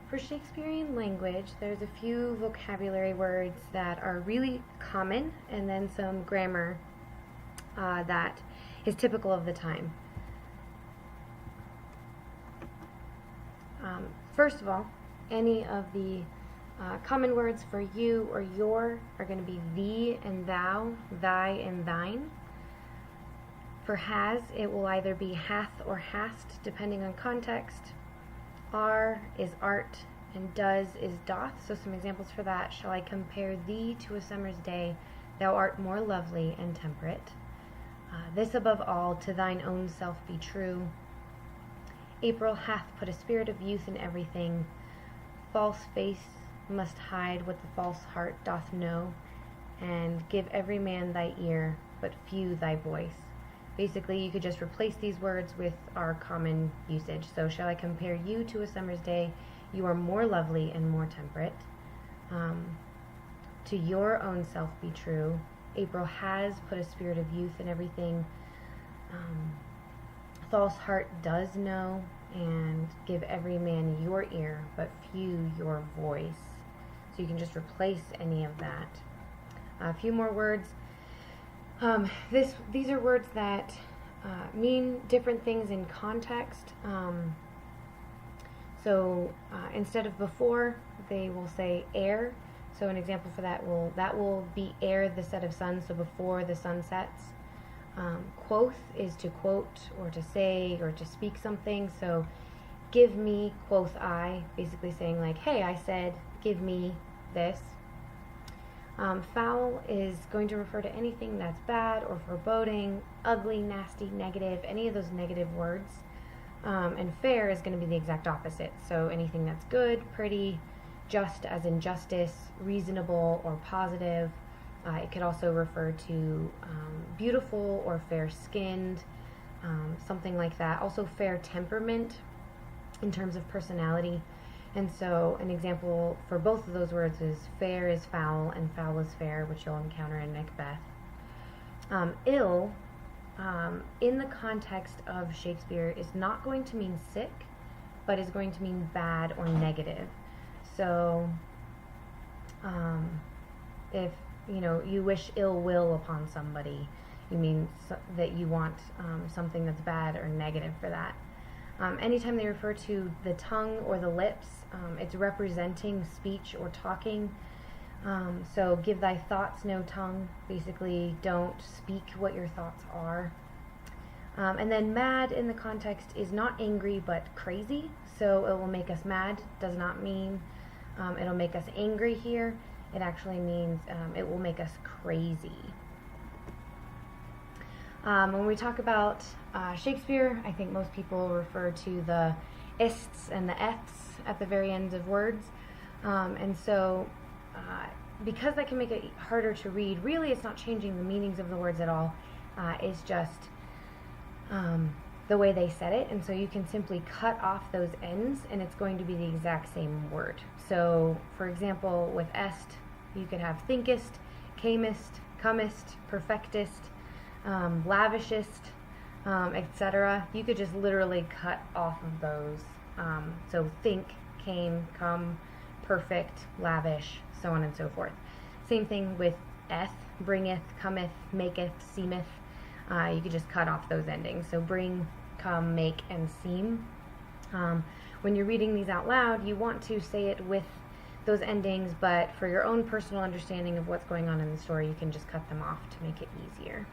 For Shakespearean language, there's a few vocabulary words that are really common, and then some grammar that is typical of the time. First of all, any of the common words for you or your are going to be thee and thou, thy and thine. For has, it will either be hath or hast, depending on context. Are is art, and does is doth. So some examples for that. Shall I compare thee to a summer's day? Thou art more lovely and temperate. This above all, to thine own self be true. April hath put a spirit of youth in everything. False face must hide what the false heart doth know, and give every man thy ear, but few thy voice. Basically, you could just replace these words with our common usage. So, shall I compare you to a summer's day? You are more lovely and more temperate. To your own self be true. April has put a spirit of youth in everything. False heart does know, and give every man your ear, but few your voice. So you can just replace any of that. A few more words. These are words that mean different things in context. Instead of before, they will say ere. So an example for that will be ere the set of sun, so before the sun sets. Quoth is to quote or to say or to speak something. So give me, quoth I, basically saying like, hey, I said, give me this. Foul is going to refer to anything that's bad or foreboding, ugly, nasty, negative, any of those negative words. And fair is going to be the exact opposite. So anything that's good, pretty, just as in justice, reasonable or positive. It could also refer to beautiful or fair-skinned, something like that. Also fair temperament in terms of personality. And so an example for both of those words is fair is foul and foul is fair, which you'll encounter in Macbeth. Ill, in the context of Shakespeare, is not going to mean sick, but is going to mean bad or negative. So if you wish ill will upon somebody, you mean that you want something that's bad or negative for that. Anytime they refer to the tongue or the lips, it's representing speech or talking. So give thy thoughts no tongue. Basically, don't speak what your thoughts are. And then mad in the context is not angry but crazy. So it will make us mad. Does not mean it'll make us angry here. It actually means it will make us crazy. When we talk about Shakespeare, I think most people refer to the ists and the eths at the very ends of words. And so because that can make it harder to read, really it's not changing the meanings of the words at all. It's just the way they said it. And so you can simply cut off those ends and it's going to be the exact same word. So for example, with est, you could have thinkest, camest, comest, perfectest, lavishest, etc. You could just literally cut off of those. So think, came, come, perfect, lavish, so on and so forth. Same thing with eth, bringeth, cometh, maketh, seemeth. You could just cut off those endings. So bring, come, make, and seem. When you're reading these out loud, you want to say it with those endings, but for your own personal understanding of what's going on in the story, you can just cut them off to make it easier.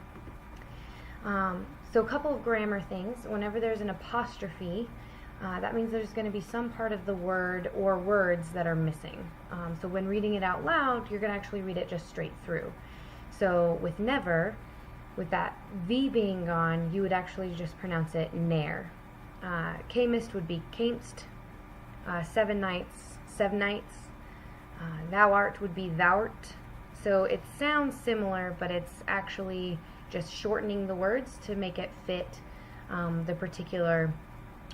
So a couple of grammar things. Whenever there's an apostrophe, that means there's going to be some part of the word or words that are missing. So when reading it out loud, you're going to actually read it just straight through. So with never, with that V being gone, you would actually just pronounce it ne'er. Camest would be camest. 7 nights, 7 nights. Thou art would be thou'rt. So it sounds similar, but it's actually just shortening the words to make it fit the particular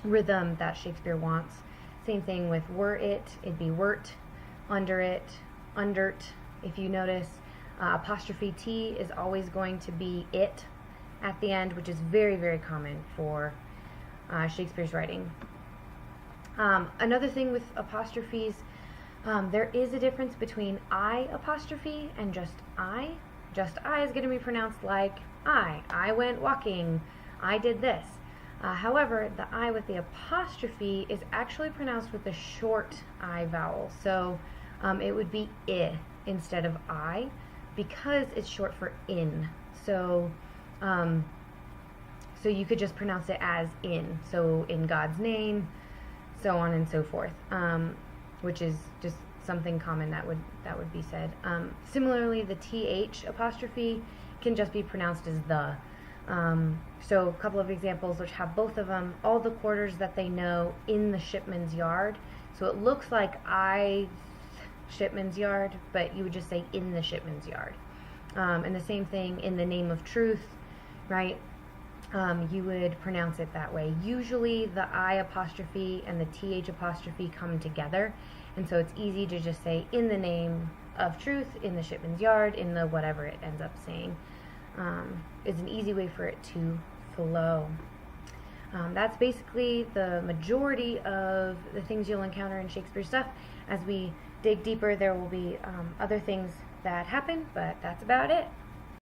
rhythm that Shakespeare wants. Same thing with were it, it'd be wert, under it, undert. If you notice, apostrophe T is always going to be it at the end, which is very, very common for Shakespeare's writing. Another thing with apostrophes, there is a difference between I apostrophe and just I. Just I is going to be pronounced like I went walking, I did this. However, the I with the apostrophe is actually pronounced with the short I vowel. So it would be I instead of I, because it's short for in. So so you could just pronounce it as in. So in God's name, so on and so forth, which is just something common that would be said. Similarly, the TH apostrophe can just be pronounced as the. So a couple of examples which have both of them. All the quarters that they know in the shipman's yard. So it looks like I shipman's yard, but you would just say in the shipman's yard. And the same thing in the name of truth, right? You would pronounce it that way. Usually the I apostrophe and the TH apostrophe come together, and so it's easy to just say in the name of truth, in the shipman's yard, in the whatever it ends up saying. Is an easy way for it to flow. That's basically the majority of the things you'll encounter in Shakespeare stuff. As we dig deeper, there will be other things that happen, but that's about it.